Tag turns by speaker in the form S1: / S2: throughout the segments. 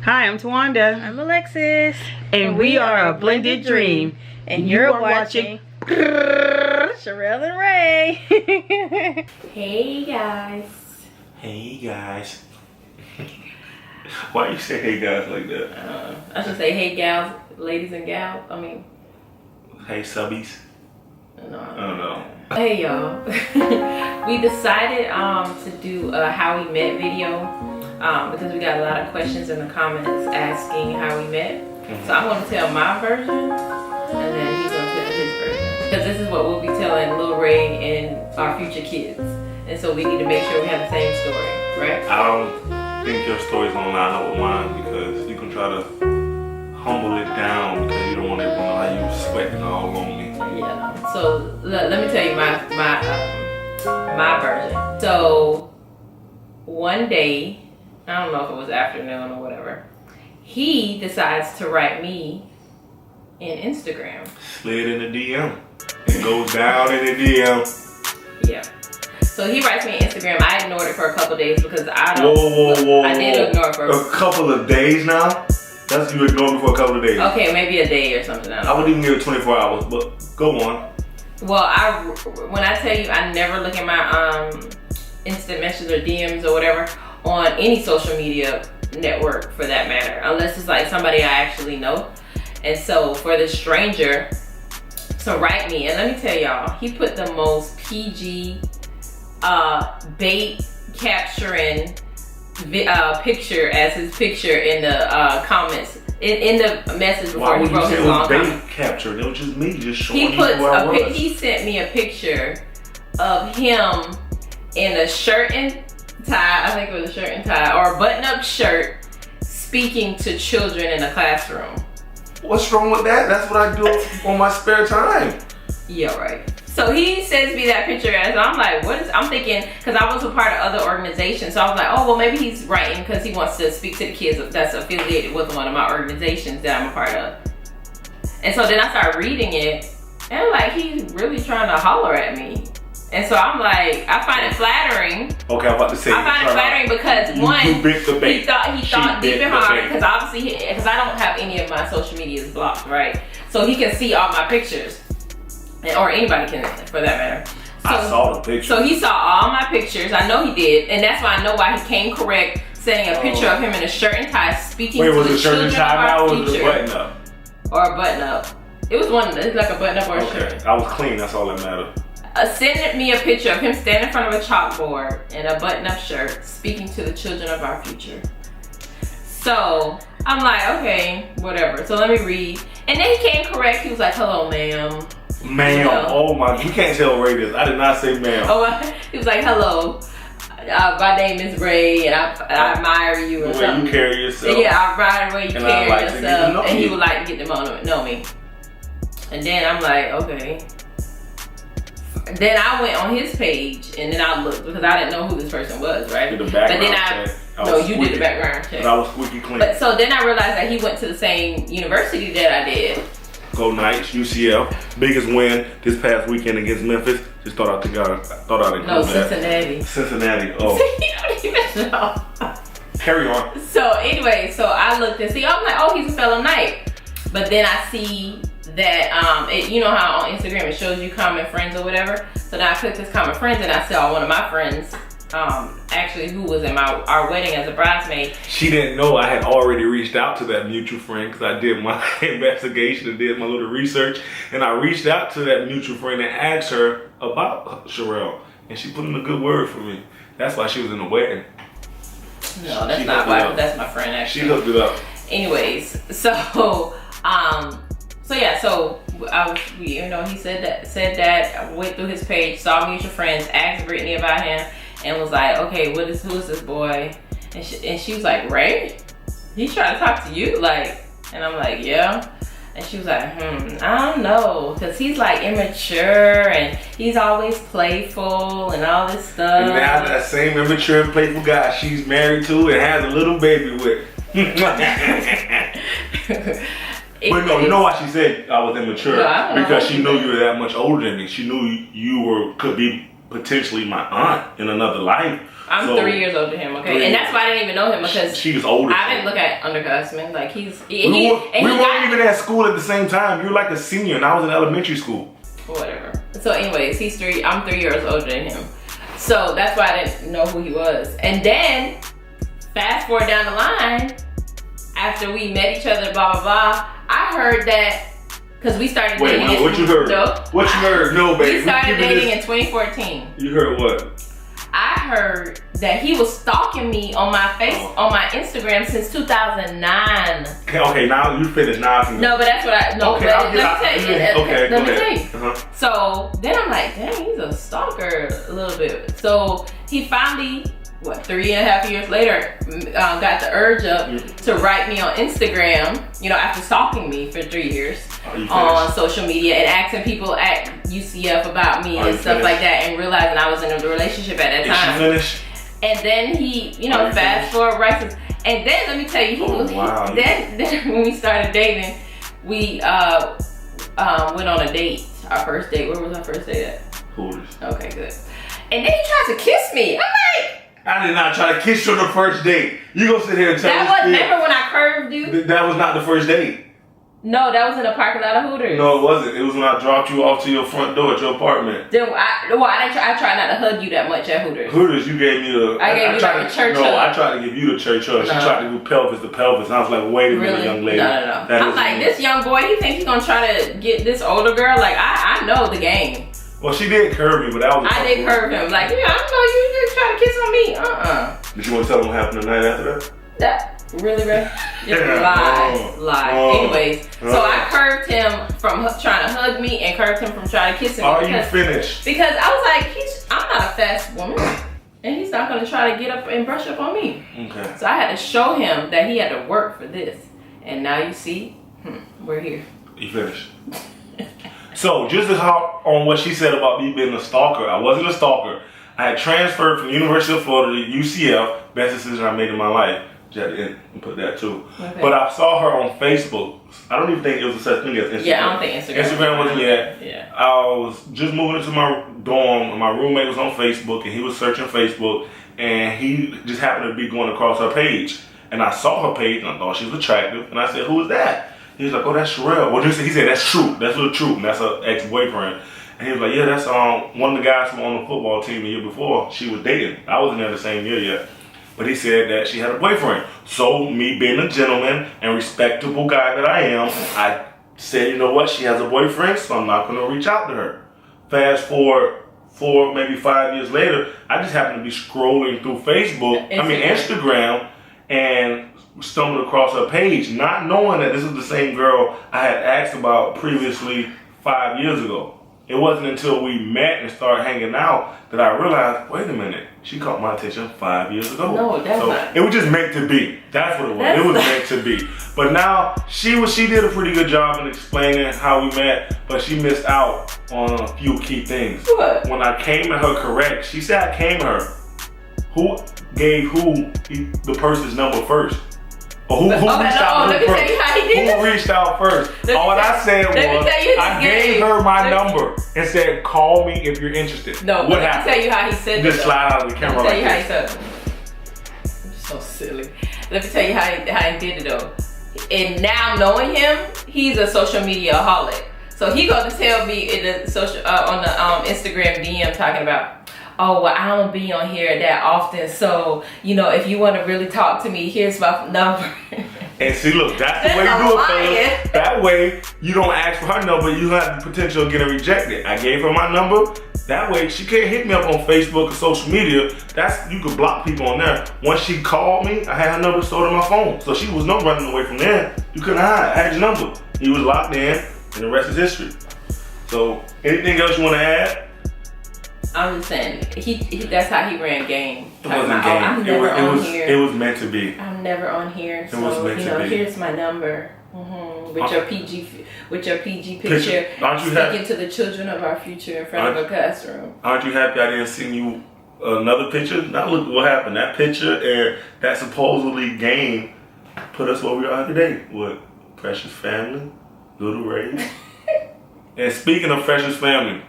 S1: Hi, I'm Tawanda.
S2: I'm Alexis.
S1: And we are a blended dream.
S2: And you're watching Shirelle and Ray.
S3: Hey guys.
S4: Hey guys. Why you say hey guys like that?
S3: I should say hey gals, ladies and gals. I mean,
S4: Hey subbies.
S3: no.
S4: I don't know.
S3: Hey y'all. We decided to do a how we met video because we got a lot of questions in the comments asking how we met. So I'm going to tell my version and then he's going to tell his version. Because this is what we'll be telling Lil Ray and our future kids. And so we need to make sure we have the same story, right?
S4: I don't think your story's gonna line up with mine because you can try to humble it down because you don't want everyone to know how you sweating all on me.
S3: Yeah. So let me tell you my version. So one day, I don't know if it was afternoon or whatever, he decides to write me in Instagram.
S4: Slid in the DM. It goes down in the DM.
S3: Yeah. So he writes me on Instagram. I ignored it for a couple days because I don't.
S4: Whoa.
S3: I did ignore it for
S4: a couple of days now? That's you ignored me for a couple of days.
S3: Okay, maybe a day or something.
S4: I wouldn't even give it 24 hours, but go on.
S3: Well, when I tell you I never look at my instant messages or DMs or whatever on any social media network for that matter, unless it's like somebody I actually know. And so for the stranger to write me, and let me tell y'all, he put the most PG bait capturing picture as his picture in the comments in the message before he wrote his long comment.
S4: Bait capture? It was just me just showing
S3: He
S4: you who I was.
S3: He sent me a picture of him in a shirt and tie, I think it was a shirt and tie, or a button-up shirt, speaking to children in a classroom.
S4: What's wrong with that? That's what I do on my spare time.
S3: Yeah, right. So he sends me that picture and I'm like, I'm thinking, because I was a part of other organizations, so I was like, oh, well, maybe he's writing because he wants to speak to the kids that's affiliated with one of my organizations that I'm a part of. And so then I started reading it, and I'm like, he's really trying to holler at me. And so I'm like, I find it flattering.
S4: Okay, I'm about to say.
S3: I find it flattering because
S4: you bit the bait.
S3: he thought deep and hard, because obviously, because I don't have any of my social medias blocked, right? So he can see all my pictures. Or anybody can, for that matter. So,
S4: I saw the picture.
S3: So he saw all my pictures. I know he did, and that's why I know why he came correct, sending a picture of him in a shirt and tie, speaking to the children of our future.
S4: Was it button up?
S3: Or a button up. It was one. It's like a button up or a shirt.
S4: Okay, I was clean. That's all that mattered.
S3: Sending me a picture of him standing in front of a chalkboard in a button up shirt, speaking to the children of our future. So I'm like, okay, whatever. So let me read, and then he came correct. He was like, "Hello, ma'am."
S4: Ma'am, oh my, you can't tell Ray this. I did not say ma'am.
S3: Oh, he was like, hello, my name is Ray and I admire you or
S4: the way
S3: something.
S4: you carry yourself.
S3: Yeah, I admire the way you carry
S4: like
S3: yourself. And he would like to get to know me. And then I'm like, okay. Then I went on his page and then I looked because I didn't know who this person was, right?
S4: Did the background check.
S3: You did the background check.
S4: But I was squeaky clean.
S3: But so then I realized that he went to the same university that I did.
S4: Go Knights, UCF. Biggest win this past weekend against Memphis. Just thought I'd include that.
S3: No, Cincinnati.
S4: Cincinnati, oh.
S3: You don't even know.
S4: Carry on.
S3: So anyway, so I looked and see, I'm like, oh, he's a fellow Knight. But then I see that, you know how on Instagram it shows you common friends or whatever. So then I clicked his common friends and I saw one of my friends, actually who was in our wedding as a bridesmaid.
S4: She didn't know I had already reached out to that mutual friend because I did my investigation and did my little research, and I reached out to that mutual friend and asked her about Shirelle, and she put in a good word for me. That's why she was in the wedding.
S3: No, that's not why. That's my friend actually.
S4: She hooked it up.
S3: Anyways, so yeah, so he said that, went through his page, saw mutual friends, asked Brittany about him, and was like, okay, who is this boy? And she was like, Ray? He trying to talk to you? Like, and I'm like, yeah. And she was like, I don't know, because he's like immature and he's always playful and all this stuff.
S4: And now that same immature and playful guy she's married to and has a little baby with. But no, you know why she said I was immature? Because she knew you were that much older than me. She knew you could be potentially my aunt in another life.
S3: I'm 3 years older than him, okay? And that's why I didn't even know him, because
S4: she was older.
S3: I didn't look at underclassmen. Like, we
S4: weren't even at school at the same time. You were like a senior, and I was in elementary school.
S3: Whatever. So anyways, I'm 3 years older than him. So that's why I didn't know who he was. And then, fast forward down the line, after we met each other, blah, blah, blah, I heard that, because we started dating.
S4: Wait, what you heard?
S3: No.
S4: What you heard? No, baby.
S3: We started dating in 2014.
S4: You heard what?
S3: I heard that he was stalking me on my on my Instagram since 2009.
S4: Okay, now you finished. Now I can.
S3: No, but that's what I. No,
S4: okay,
S3: but let me tell you.
S4: Okay,
S3: let me tell you. So then I'm like, dang, he's a stalker a little bit. So he finally, 3.5 years later, got the urge up to write me on Instagram. You know, after stalking me for 3 years on social media and asking people at UCF about me and stuff like that, and realizing I was in a relationship at that time.
S4: Is she finished?
S3: And then he, fast forward right. And then let me tell you, then when we started dating, we went on a date. Our first date. Where was our first date at?
S4: Hooters.
S3: Okay, good. And then he tried to kiss me. I'm like,
S4: I did not try to kiss you on the first date. You gonna sit here and tell me?
S3: Remember when I curved you?
S4: That was not the first date.
S3: No, that was in the parking lot of Hooters.
S4: No, it wasn't. It was when I dropped you off to your front door at your apartment.
S3: Then I tried not to hug you that much at Hooters.
S4: Hooters, you gave me the.
S3: I gave you like a church hug.
S4: No, I tried to give you the church hug. She tried to do pelvis to pelvis. And I was like, wait a minute, young lady.
S3: No. I'm like, this young boy, he think he gonna try to get this older girl? Like, I know the game.
S4: Well, she did curve me, but that was.
S3: I did curve him. Like, yeah, I know you just trying to kiss on me.
S4: Did you want to tell him what happened the night after that?
S3: Really, Ray? Lie. Anyways, so I curved him from trying to hug me and curved him from trying to kiss me.
S4: Are you finished?
S3: Because I was like, I'm not a fast woman, and he's not going to try to get up and brush up on me.
S4: Okay.
S3: So I had to show him that he had to work for this. And now you see, we're here.
S4: You finished. So, just to hop on what she said about me being a stalker, I wasn't a stalker. I had transferred from University of Florida to UCF, best decision I made in my life. And put that too. Okay. But I saw her on Facebook. I don't even think it was a such thing as Instagram.
S3: Yeah, I don't think Instagram.
S4: Instagram wasn't yet.
S3: Yeah.
S4: I was just moving into my dorm, and my roommate was on Facebook, and he was searching Facebook, and he just happened to be going across her page. And I saw her page, and I thought she was attractive, and I said, "Who is that?" He was like, "Oh, that's Shirelle." Well, he said, "That's true. That's the truth, and that's her ex-boyfriend." And he was like, "Yeah, that's one of the guys from on the football team the year before she was dating. I wasn't there the same year yet." But he said that she had a boyfriend. So me being a gentleman and respectable guy that I am, I said, you know what? She has a boyfriend, so I'm not going to reach out to her. Fast forward 4, maybe 5 years later, I just happened to be scrolling through Instagram, and stumbled across her page, not knowing that this was the same girl I had asked about previously 5 years ago. It wasn't until we met and started hanging out that I realized, wait a minute, she caught my attention 5 years ago.
S3: No, that's not.
S4: It was just meant to be. That's what it was. It was meant to be. But now she did a pretty good job in explaining how we met, but she missed out on a few key things.
S3: What?
S4: When I came at her correct, she said I came to her. Who gave the person's number first? Or who reached out first? Who reached out first? All I said was, I gave her my number and said, call me if you're interested.
S3: No, what happened? Let me tell you how he said it.
S4: Just slide out of the camera like this.
S3: Let me tell you how he said it. I'm so silly. Let me tell you how he did it though. And now knowing him, he's a social media aholic. So he going to tell me in the on the Instagram DM talking about, oh, well, I don't be on here that often, so, if you want to really talk to me, here's my number.
S4: And see, look, that's the way you do it, fellas. That way, you don't ask for her number, you have the potential of getting rejected. I gave her my number. That way, she can't hit me up on Facebook or social media. You could block people on there. Once she called me, I had her number stored on my phone. So she was no running away from there. You couldn't hide. I had your number. He was locked in, and the rest is history. So, anything else you want to add?
S3: I'm just saying, that's how he ran game.
S4: It wasn't game.
S3: I'm never on here.
S4: It was meant to be.
S3: I'm never on here. So,
S4: it was meant to be.
S3: Here's my number. With your PG picture.
S4: Aren't you
S3: speaking to the children of our future in front of a classroom.
S4: Aren't you happy I didn't send you another picture? Now look what happened. That picture and that supposedly game put us where we are today. With Precious Family, Little Ray. And speaking of Precious Family,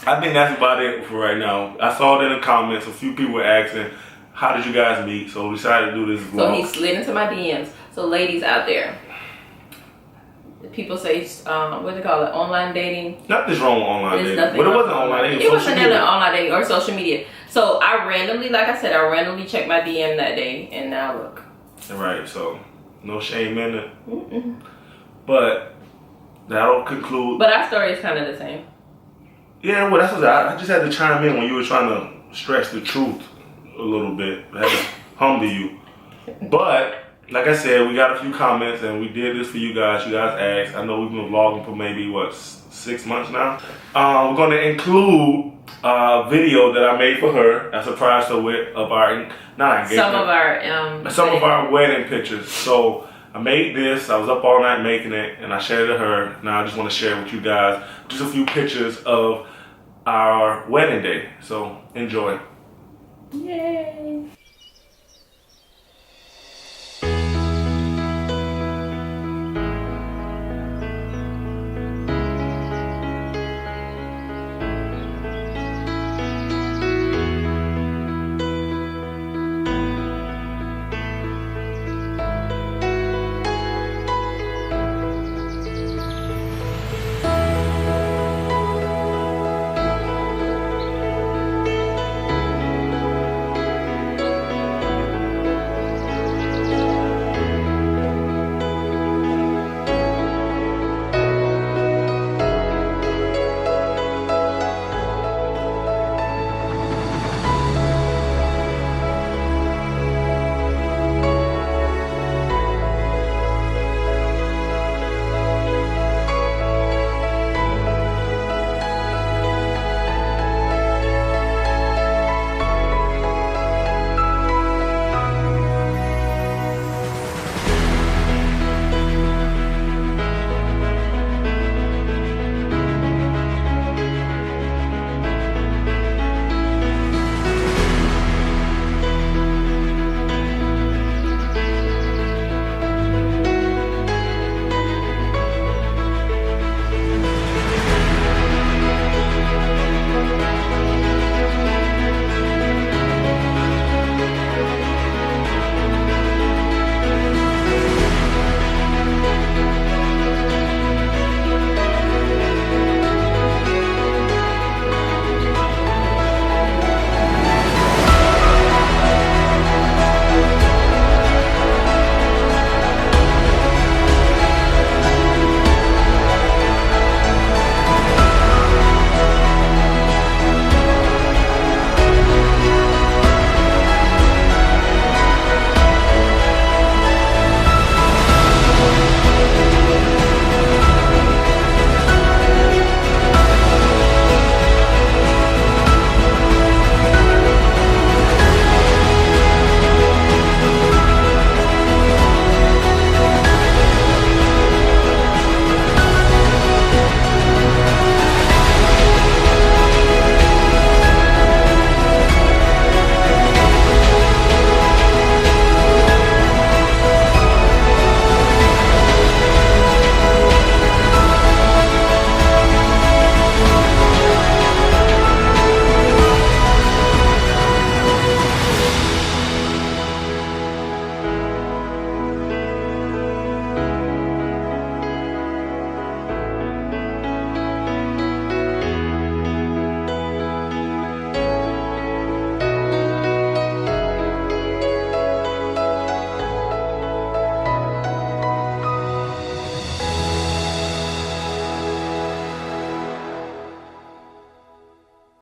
S4: I think that's about it for right now. I saw it in the comments. A few people were asking, how did you guys meet? So we decided to do this vlog.
S3: So he slid into my DMs. So ladies out there, people say, what do they call it? Online dating.
S4: Nothing's wrong with online dating.
S3: Nothing
S4: But it
S3: wrong
S4: wasn't
S3: with
S4: online dating.
S3: It wasn't online dating or social media. So I randomly, like I said, I randomly checked my DM that day, and now look.
S4: Right, so no shame in it. But that'll conclude.
S3: But our story is kind of the same.
S4: Yeah, well, that's what I just had to chime in when you were trying to stress the truth a little bit. I had to humble you. But like I said, we got a few comments, and we did this for you guys. You guys asked. I know we've been vlogging for maybe, what, 6 months now? We're going to include a video that I made for her. I surprised her with of our, not engagement. Some of our wedding pictures. So I made this. I was up all night making it, and I shared it to her. Now I just want to share with you guys just a few pictures of our wedding day. So enjoy.
S3: Yay.